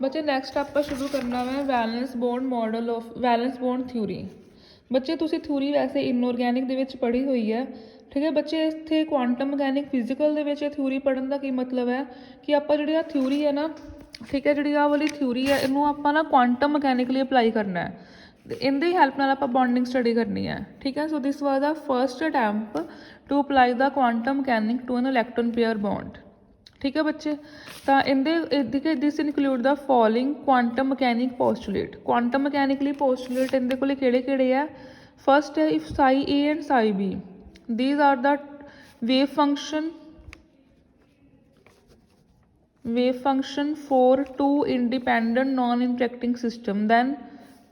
बच्चे नैक्सट आप शुरू करना है valence bond model of valence bond theory. बच्चे तुसी थ्योरी वैसे इनऑर्गैनिक दे विच पढ़ी हुई है, ठीक है बच्चे। इत्थे क्वांटम मकैनिक फिजिकल दे विच थ्योरी पढ़न का की मतलब है कि आप जी थ्योरी है ना, ठीक है, जी आ वाली थ्योरी है इनू आप ना क्वांटम मकैनिकली अप्लाई करना है। इनकी हैल्प नाल आप बॉन्डिंग स्टडी करनी है, ठीक है। So this was the first attempt to apply the quantum mechanic to an electron pair bond, ठीक है बच्चे। तो इनके this include the following quantum mechanic postulate. Quantum mechanically postulate इनके कोले केड़े है। फर्स्ट है if psi A and psi B these are the wave function for two independent non interacting system than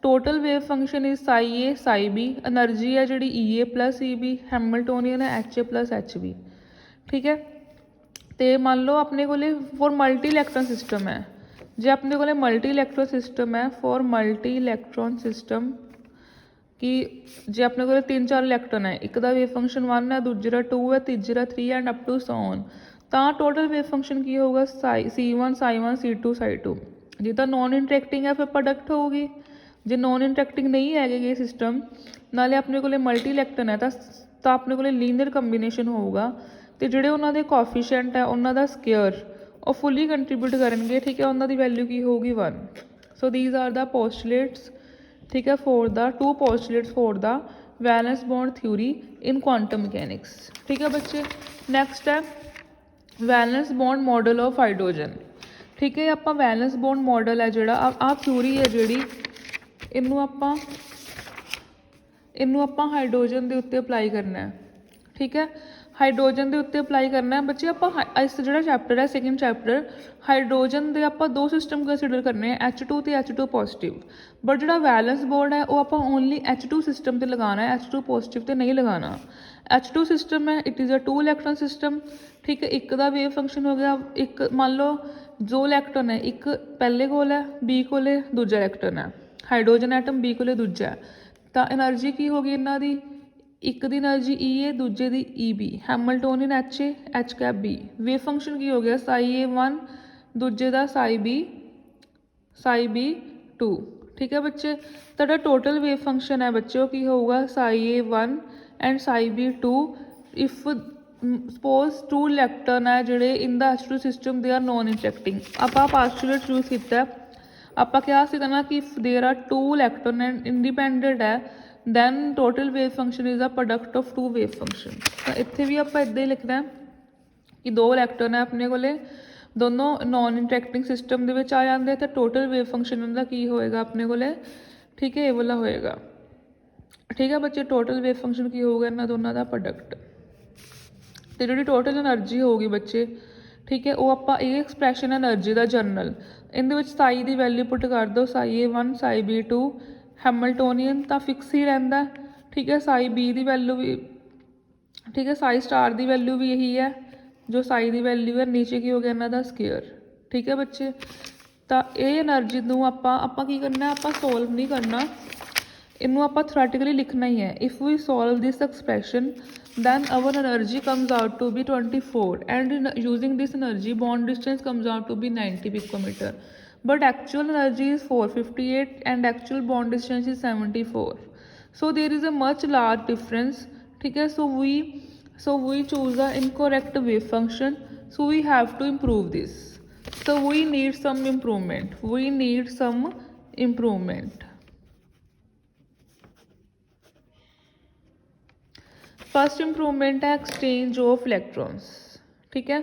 total wave function is psi A psi B. Energy है जी ई A plus E B, Hamiltonian है H A plus H B, ठीक है। तो मान लो अपने को for multi electron system है, जो अपने को मल्टी इलैक्ट्रॉन सिस्टम है फॉर मल्टी इलैक्ट्रॉन सिस्टम कि जो अपने को 3-4 इलैक्ट्रॉन है, एक वेव फंक्शन 1 है, दूजे 2 है, तीजे 3 and up to so on. तो टोटल वेव फंक्शन की होगा C1 साई1 C2 साई2। जी तो नॉन इंटरेक्टिंग है फिर प्रोडक्ट होगी, जो नॉन इंटरेक्टिंग नहीं है ये सिस्टम नाले अपने को मल्टी इलैक्ट्रॉन है तो अपने को लीनियर कंबीनेशन होगा। तो जोड़े उन्होंने कॉफिशेंट है उन्होंने स्केयर और फुली कंट्रीब्यूट करेंगे, ठीक है। उन्होंने वैल्यू की होगी 1। So these are the postulates, ठीक है, for the two postulates for the valence bond theory in quantum mechanics, ठीक है बच्चे। नैक्सट है valence bond model of hydrogen, ठीक है। आप वैलेंस बॉन्ड मॉडल है जोड़ा आ थ्योरी है जी इनू आप हाइड्रोजन के उत्ते अप्लाई करना है, ठीक है। हाइड्रोजन के उत्ते अप्लाई करना है बच्चे। आप इस जो चैप्टर है सेकेंड चैप्टर हाइड्रोजन के आप दो सिस्टम कंसीडर करने हैं H2 तो H2 पॉजिटिव, बट जो वैलेंस बॉन्ड है वो आप ओनली H2 सिस्टम पर लगाना है, H2 पॉजिटिव तो नहीं लगाना। H2 सिस्टम है it is a 2 electron system, ठीक है। एक का वेव फंक्शन हो गया, एक मान लो जो इलैक्ट्रॉन है एक पहले कोल है बी कोले दूजा इलैक्ट्रॉन है, हाइड्रोजन एटम बी कोले दूजा है। तो एनर्जी की होगी इन्हों की, एक दी एनर्जी ई ए दूजे दी E B, Hamiltonian H A H cap B. Wave function की हो गया साई ए 1 दूजे का साई बी 2, ठीक है बच्चे। तो टोटल वेव फंक्शन है बच्चे वो की होगा psi A 1 and psi B 2 if suppose 2 electron है जोड़े in the H2 system they are non interacting. आप पोस्टुलेट यूज किया आप क्या सीखना कि if there are 2 electron and independent है than total wave function is a product of 2 wave function. तो इत्थे भी आप इदा ही लिखना है कि 2 इलैक्ट्रॉन है अपने को दोनों नॉन इंटरेक्टिंग सिस्टम के आ जाते तो टोटल वेव फंक्शन उनका की होएगा अपने को, ठीक है, ये वाला होएगा, ठीक है बच्चे। टोटल वेव फंक्शन की होगा इन्होंने दोनों का प्रोडक्ट। तो जी टोटल एनर्जी होगी बच्चे, ठीक है, वो आप ये एक्सप्रैशन एनर्जी का जर्नल इन साई की वैल्यू पुट कर दो Sai A 1 Sai B 2 Hamiltonian तो फिक्स ही रहा, ठीक है। साई बी की वैल्यू भी, ठीक है, साई स्टार की वैल्यू भी यही है जो साई की वैल्यू है, नीचे की हो गया इन्हों का स्केयर, ठीक है बच्चे। तो ये एनर्जी आप की करना आप सोल्व नहीं करना, इनू आप थ्योरेटिकली लिखना ही है। If we solve this expression then our energy comes out to be 24 and using this energy bond distance comes out to be 90 picometer, but actual energy is 458 and actual bond distance is 74, so there is a much large difference, ठीक है। so we choose the incorrect wave function, so we have to improve this, so we need some improvement। First improvement है exchange of इलैक्ट्रॉन्स, ठीक है।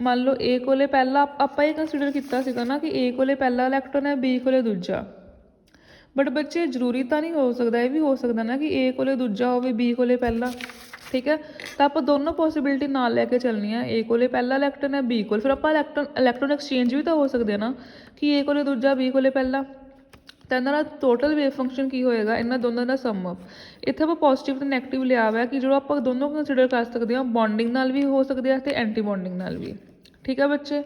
मान लो ए कोले पहला आप ये कंसीडर किया ना कि ए कोले पहला इलैक्ट्रॉन है बी कोले दूजा, बट बच्चे जरूरी तो नहीं हो सकता, ये भी हो सकता ना कि ए कोले दूजा हो बी कोले पहला, ठीक है। तो आप दोनों पॉसिबिलिटी नाल लैके चलनी है, ए कोले पहला इलैक्ट्रॉन है बी कोले, फिर आप इलैक्ट्रॉन एक्सचेंज भी तो हो सकते हैं ना कि ए कोले दूजा बी कोले पहला। तो इन्हों टोटल वेव फंक्शन की होएगा इन्होंने दोनों का सम अप। इत्थे आप पॉजिटिव तो नैगेटिव लिया हुआ है कि जो आप दोनों कंसीडर कर सकते हैं, बॉन्डिंग नाल भी हो सकते हैं तो एंटी बॉन्डिंग नाल भी, ठीक है बच्चे।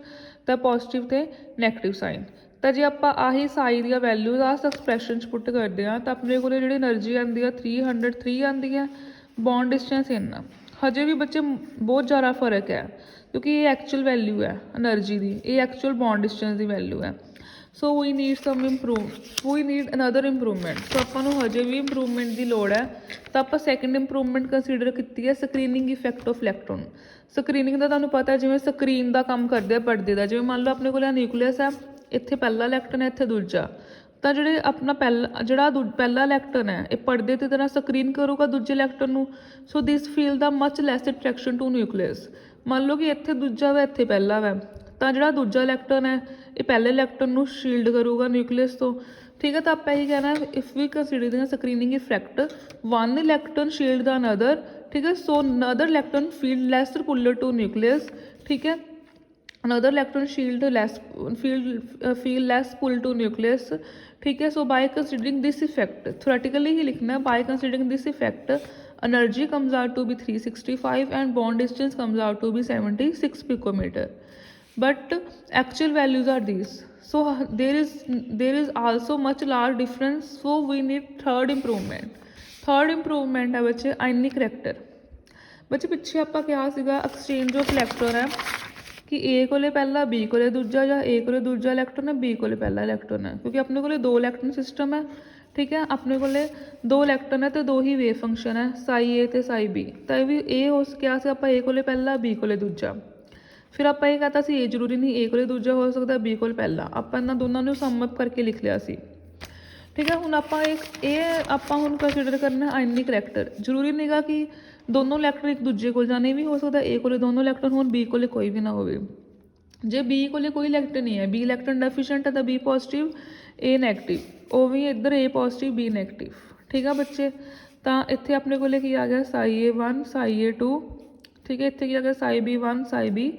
तो पॉजिटिव तो नैगेटिव साइन। तो जो आप आही Sai the values expression put करते हैं तो अपने को जी एनर्जी आती है 303 आती है, बॉन्ड डिस्टेंस इन्ना, ਹਜੇ ਵੀ ਬੱਚੇ ਬਹੁਤ ਜ਼ਿਆਦਾ ਫਰਕ ਹੈ, ਕਿਉਂਕਿ ਇਹ ਐਕਚੁਅਲ ਵੈਲਿਊ ਹੈ એનર્ਜੀ ਦੀ, ਇਹ ਐਕਚੁਅਲ ਬੌਂਡ ਡਿਸਟੈਂਸ ਦੀ ਵੈਲਿਊ ਹੈ। So we need some we need another improvement. So ਆਪਾਂ ਨੂੰ ਹਜੇ ਵੀ ਇੰਪਰੂਵਮੈਂਟ ਦੀ ਲੋੜ ਹੈ। ਤਾਂ ਆਪਾਂ ਸੈਕਿੰਡ ਇੰਪਰੂਵਮੈਂਟ ਕੰਸੀਡਰ ਕੀਤੀ ਹੈ, screening effect of electron. Screening ਦਾ ਤੁਹਾਨੂੰ ਪਤਾ ਜਿਵੇਂ ਸਕਰੀਨ ਦਾ ਕੰਮ ਕਰਦੇ ਆ ਪਰਦੇ ਦਾ, ਜਿਵੇਂ ਮੰਨ ਲਓ ਆਪਣੇ ਕੋਲ ਨਿਊਕਲੀਅਸ ਹੈ, ਇੱਥੇ ਪਹਿਲਾ ਇਲੈਕਟ੍ਰੋਨ ਹੈ, ਇੱਥੇ ਦੂਜਾ। ਤਾਂ ਜਿਹੜੇ ਆਪਣਾ ਪਹਿਲਾ ਇਲੈਕਟ੍ਰੋਨ ਹੈ ਇਹ ਪਰਦੇ ਦੀ ਤਰ੍ਹਾਂ ਸਕਰੀਨ ਕਰੂਗਾ ਦੂਜੇ ਇਲੈਕਟ੍ਰੋਨ ਨੂੰ। So this feel the much less attraction to nucleus. ਮੰਨ ਲਓ ਕਿ ਇੱਥੇ ਦੂਜਾ ਵਾ, ਇੱਥੇ ਪਹਿਲਾ ਵਾ, ਤਾਂ ਜਿਹੜਾ ਦੂਜਾ ਇਲੈਕਟ੍ਰੋਨ ਹੈ ਇਹ ਪਹਿਲੇ ਇਲੈਕਟ੍ਰੋਨ ਨੂੰ ਸ਼ੀਲਡ ਕਰੂਗਾ ਨਿਊਕਲੀਅਸ ਤੋਂ। ਠੀਕ ਹੈ, ਤਾਂ ਆਪਾਂ ਇਹੀ ਕਹਿਣਾ if we consider screening effect, one electron shield the another. ਠੀਕ ਹੈ, so another electron feel lesser puller to nucleus. ਠੀਕ ਹੈ, another electron feel less pull to nucleus। ठीक है, so by considering this effect, theoretically ही लिखना है, by considering this effect energy comes out to be 365 and bond distance comes out to be 76 picometer, but actual values are these। so there is also much large difference, so we need third improvement है बच्चे आयनिक reactor. बच्चे पिछे ਆਪਾਂ ਕਿਹਾ ਸੀਗਾ exchange of electron ਹੈ कि ए कोले पहला बी कोले दूजा, या ए कोले दूजा इलैक्ट्रॉन है बी कोले पहला इलैक्ट्रॉन है, क्योंकि अपने कोले दो इलैक्ट्रॉन सिस्टम है। ठीक है, अपने कोले दो इलैक्ट्रॉन है तो दो ही वेव फंक्शन है, साई ए तो साई बी। तो ये भी ए हो क्या से आप ए कोले पहला बी कोले दूजा, फिर आप ये कहता सी ए जरूरी नहीं ए कोले दूजा हो सकता बी कोले पहला, आप इन्होंने दोनों को सम अप करके लिख लिया सी। ठीक है, हुण आपां आपां हुण कंसीडर करना आयनिक रिएक्टर। जरूरी नहीं गा कि दोनों इलैक्ट्रॉन एक दूजे को जाने भी हो सकता ए कोले दोनों इलैक्ट्रॉन होण बी कोले कोई भी ना होवे। जे बी कोले कोई इलैक्ट्रॉन नहीं है, बी इलैक्ट्रॉन डेफिशिएंट है तो बी पॉजिटिव ए नैगेटिव, वो भी इधर ए पॉजिटिव बी नैगेटिव। ठीक है बच्चे, तो इत्थे अपने कोले की आ गया psi A one psi A two. ठीक है, इत्थे की आ गया psi B one psi B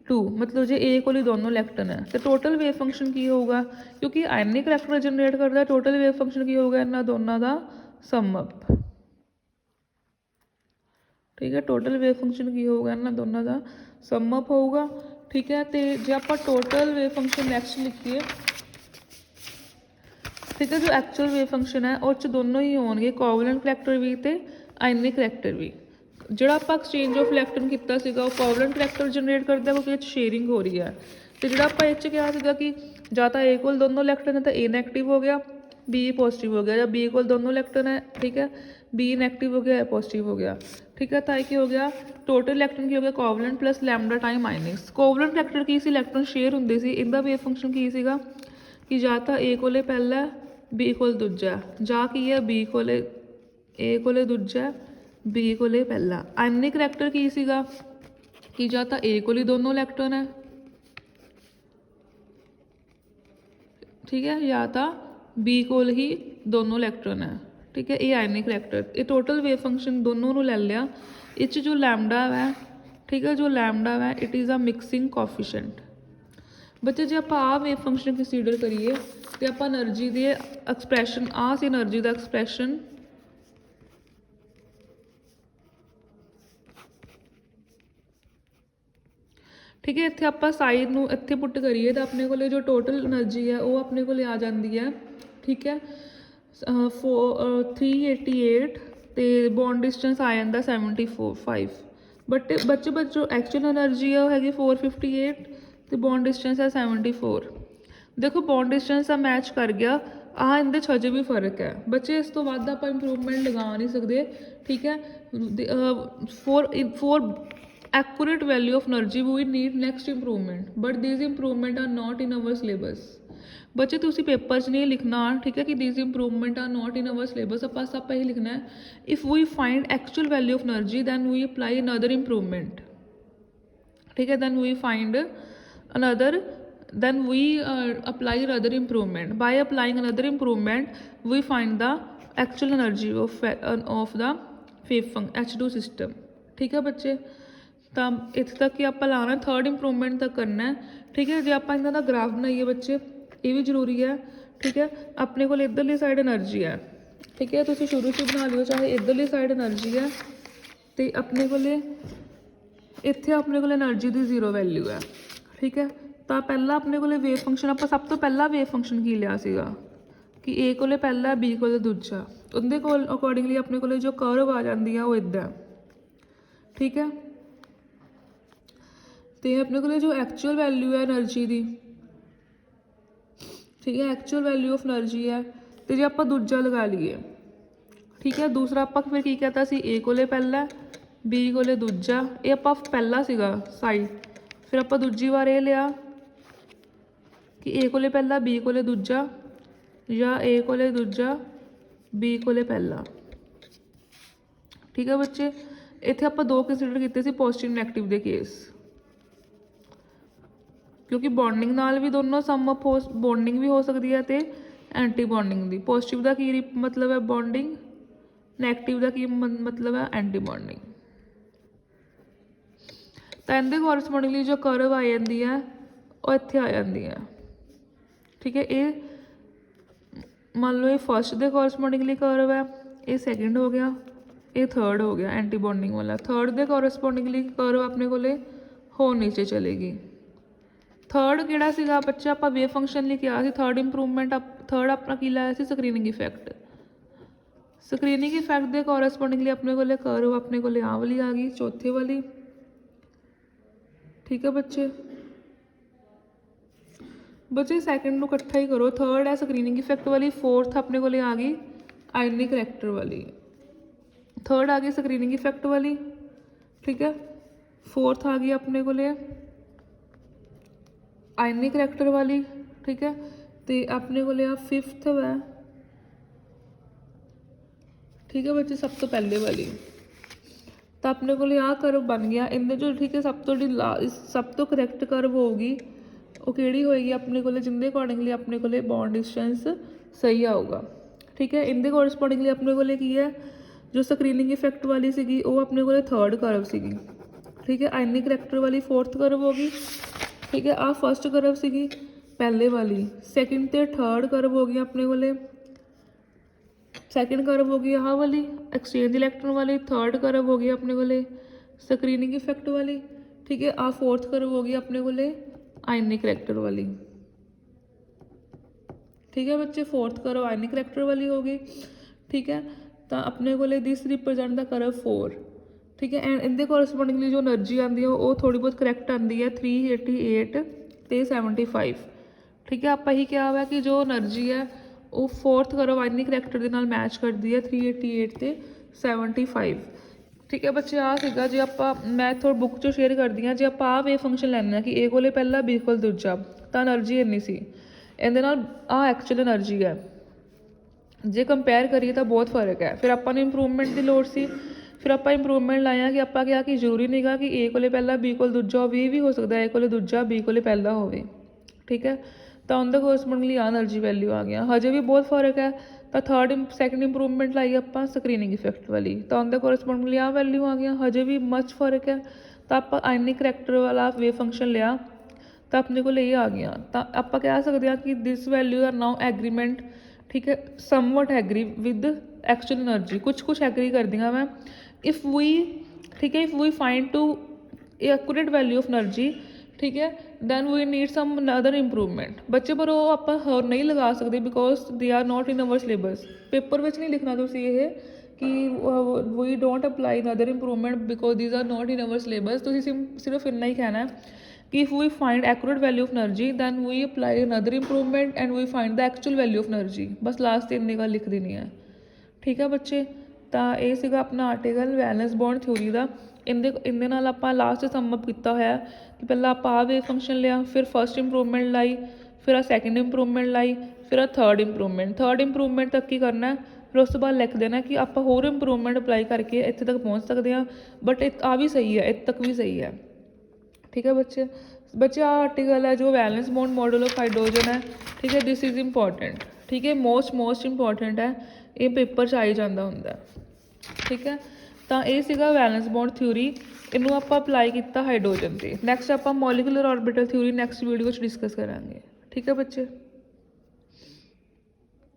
two, मतलब जे ए कोले दोनों इलैक्ट्रॉन है तो टोटल वेव फंक्शन की होगा, क्योंकि आयनिक रिएक्टर जनरेट करता है, टोटल वेव फंक्शन की होगा इन्होंने दोनों का सम अप। ठीक है, टोटल वेव फंक्शन की होगा इन्होंने दोनों का सम अप होगा। ठीक है, तो जो आप टोटल वेव फंक्शन नैक्सट लिखिए, ठीक है, जो एक्चुअल वेव फंक्शन है उस दोनों ही होंगे, कोवलेंट रिएक्टर भी तो आयनिक रिएक्टर भी। जो आप एक्सचेंज ऑफ इलैक्ट्रॉन किया सीगा वो कोवलेंट रिएक्टर जनरेट करता है, क्योंकि शेयरिंग हो रही है। तो जो आप इस कहा सीगा कि या तो ए कोल दोनों इलैक्ट्रॉन है तो ए नैगेटिव हो गया, बी पॉजिटिव हो गया, या बी कोल दोनों इलैक्ट्रॉन है, ठीक है, बी नैगेटिव हो गया, ए पॉजिटिव हो गया। ठीक है, तो ये हो गया टोटल इलैक्ट्रॉन की हो गया covalent plus lambda time ionics. Covalent reactor की सी इलैक्ट्रॉन शेयर होंगे सी, इनका वेव फंक्शन की सीगा कि या तो ए कोले पहला बी कोल दूजा, जा की है बी कोले ए कोले दूजा बी कोले पहला। आयनिक रिएक्टर की सीगा कि या तो ए कोल दोनों इलैक्ट्रॉन है, ठीक है, या तो बी कोल ही दोनों इलैक्ट्रॉन है। ठीक है, ये आयनिक रिएक्टर, ये टोटल वेव फंक्शन दोनों को ले लिया। इस जो लैम्डा है, ठीक है, जो लैम्डा है it is a mixing coefficient. बच्चे जो आप आ वेव फंक्शन कंसीडर करिए तो आप एनर्जी के एक्सप्रैशन आ सी एनर्जी का एक्सप्रैशन, ठीक है, इत्थे आप साइड नूं इत्थे पुट करिए तो अपने को जो टोटल एनर्जी है वो अपने को आ जाती है। ठीक है, 388 तो बॉन्ड डिस्टेंस आ जाता 75। बट बच्चे जो एक्चुअल एनर्जी है वो हैगी 458 तो बॉन्ड डिस्टेंस है 74। देखो बॉन्ड डिस्टेंस का मैच कर गया, इनके हजे भी फर्क है बच्चे, इस तो वध आप इंप्रूवमेंट लगा नहीं सकते। ठीक है, for accurate value of energy we need next improvement, but this improvement are not in our syllabus. बच्चे तुसी पेपर च नहीं लिखना, ठीक है, कि this improvement are not in our syllabus. आप यही लिखना है if we find actual value of energy then we apply another improvement. ठीक है, then we find another, then we apply another improvement. By applying another improvement we find the actual energy of the wave function H2 system। ठीक है बच्चे, तो इत्थे तक ही आप लाना, थर्ड इंप्रूवमेंट तक करना है। ठीक है, जो आप इन्हों का ग्राफ बनाइए बच्चे, ये भी जरूरी है। ठीक है, अपने को इधरली साइड एनर्जी है, ठीक है, तुम शुरू से बना लियो चाहे इधरली साइड एनर्जी है, तो अपने को इत्थे अपने को एनर्जी की 0 वैल्यू है। ठीक है, तो पहला अपने को वेव फंक्शन, आप सब तो पहला वेव फंक्शन की लिया सीगा कि ए को पहला बी को दूजा, उनके अकॉर्डिंगली अपने को जो कर्व आ जाती है वो इदा। ठीक है। तो अपने को जो एक्चुअल वैल्यू है एनर्जी की, ठीक है, एक्चुअल वैल्यू ऑफ एनर्जी है। तो जो आप दूजा लगा लीए, ठीक है, दूसरा आप फिर की कहता सी ए कोले पहला, बी कोले दूजा, ये आप पहला सीगा साइड, फिर आप दूजी बार ये लिया कि ए कोले पहला बी कोले दूजा, या ए कोले दूजा बी कोले पहला। ठीक है बच्चे, इत्थे आप दो कंसीडर किए सी पॉजिटिव नैगेटिव के केस, क्योंकि बॉन्डिंग नाल भी दोनों सम अप हो, बॉन्डिंग भी हो सकती है तो एंटी बॉन्डिंग की। पॉजिटिव का की मतलब है बॉन्डिंग, नैगेटिव का की मतलब है एंटी बॉन्डिंग। तो इनके कोरसपोंडिंगली जो कर्व आ जाती है वो इत्थे आ जाती है। ठीक है, ये मान लो ये फर्स्ट के कोरसपोंडिंगली कर्व है, ये सैकेंड हो गया, ये थर्ड हो गया एंटी बॉन्डिंग वाला। थर्ड के कोरसपोंडिंगली कर्व अपने को होर नीचे चलेगी। थर्ड किहड़ा सीगा बच्चा, आप वेव फंक्शन लिए क्या सी, थर्ड इंप्रूवमेंट, थर्ड अपना की लाया सी स्क्रीनिंग इफैक्ट। स्क्रीनिंग इफैक्ट के कोरसपोंडिंगली अपने को कर्व अपने को आ वाली आ गई, चौथे वाली। ठीक है बच्चे, बच्चे सैकेंड को इकट्ठा ही करो, थर्ड है स्क्रीनिंग इफैक्ट वाली, फोर्थ अपने को आ गई आयनिक रिएक्टर वाली, थर्ड आ गई स्क्रीनिंग इफैक्ट वाली। ठीक है, फोर्थ आ गई अपने को आयनिक रिएक्टर वाली। ठीक है, तो अपने को फिफ्थ है, ठीक है बच्चे, सब तो पहले वाली। तो अपने को आ कर्व बन गया इनके जो, ठीक है, सब तो करैक्ट कर्व होगी वो किहड़ी होएगी अपने को, जिंदे अकॉर्डिंगली अपने को बॉन्ड डिस्टेंस सही आऊगा। ठीक है, इनके कोरसपोंडिंगली अपने को की है जो स्क्रीनिंग इफैक्ट वाली सीगी वो अपने को थर्ड कर्व सीगी। ठीक है, आयनिक रिएक्टर वाली फोर्थ कर्व होगी। ठीक है, आ फर्स्ट कर्व सीगी पहले वाली, सैकेंड तो थर्ड कर्व हो गई अपने को, सैकेंड कर्व हो गई आह वाली एक्सचेंज इलेक्ट्रॉन वाली, थर्ड कर्व हो गई अपने को स्क्रीनिंग इफैक्ट वाली। ठीक है, आ फोर्थ कर्व हो गई अपने को आयनिक रिएक्टर वाली। ठीक है बच्चे, फोर्थ कर्व आयनिक रिएक्टर वाली हो गई। ठीक है, तो अपने को दिस रिप्रजेंट द कर्व 4। ठीक है, एंड इनके कोरसपोंडिंगली जो एनर्जी आती है वो थोड़ी बहुत करैक्ट आती है 388 तो 75। ठीक है, आप ही क्या हुआ कि जो एनर्जी है वो फोर्थ कर्व आयनिक रिएक्टर के नाल मैच करती है 388 तो 75। ठीक है बच्चे, आ सीगा जे आप मैं थोड़ी बुक चो शेयर कर दी हाँ, जे आप आ वे फंक्शन लैने कि ए कोले पहला बी कोल दूजा, तो एनर्जी इन्नी सी, इहदे नाल आ एक्चुअल एनर्जी है। जे कंपेयर करिए तो बहुत फर्क है। फिर आपां नूं इंप्रूवमेंट की लोड़ सी, फिर आप इंप्रूवमेंट लाया कि आपां क्या कि जरूरी नहीं गा कि ए कोले पहला बी कोल दूजा होवे, ये भी हो सकता है ए कोले दूजा बी कोले पहला होवे। ठीक है, तो उनके कोरसपोंडिंगली आ एनर्जी वैल्यू आ गया। हजे भी बहुत फर्क है, तो थर्ड सैकेंड इंप्रूवमेंट लाई आप स्क्रीनिंग इफैक्ट वाली, तो उनके कोरसपोंडिंगली आ वैल्यू आ गया। हजे भी मच फर्क है, तो आप आयनिक रिएक्टर वाला वेव फंक्शन लिया तो अपने को ये आ गया। तो आप कह सकते हैं कि this value are now agreement. ठीक है, somewhat agree with actual energy, कुछ कुछ एग्री कर दिया मैं। इफ़ वी, ठीक है, if we find to accurate value of energy, ठीक है, then we need some other improvement. बच्चे पर वो आप होर नहीं लगा सकते because they are not in our syllabus. Paper में नहीं लिखना तुसी ये कि we don't apply other improvement because these are not in our syllabus. तुसी सिर्फ इन्ना ही कहना है कि if we find accurate value of energy then we apply another improvement and we find the actual value of energy. बस last इन्नी गल लिख देनी है। ठीक है बच्चे, तो ये सीगा अपना आर्टिकल वैलेंस बॉन्ड थ्योरी का। इनके नाल आपां लास्ट सम अप किया होया कि पहला आप आ वेव फंक्शन लिया, फिर फर्स्ट इंप्रूवमेंट लाई, फिर आ सैकेंड इंप्रूवमेंट लाई, फिर आ थर्ड इंप्रूवमेंट तक की करना है। फिर उस बाद लिख देना कि आप होर इंप्रूवमेंट अप्लाई करके इत्थे तक पहुँच सकते हैं, बट आ भी सही है, इत्थे तक भी सही है। ठीक है बच्चे आ आर्टिकल है जो valence bond model of hydrogen है। ठीक है, दिस इज़ इंपॉर्टेंट। ठीक है, मोस्ट इंपॉर्टेंट है, ये पेपर च आई जाता होंगे। ठीक है, तो ये सीगा वैलेंस बॉन्ड थ्योरी, इनू आप अप्लाई किया हाइड्रोजन से। नैक्सट आप molecular orbital theory next video discuss करांगे। ठीक है बच्चे।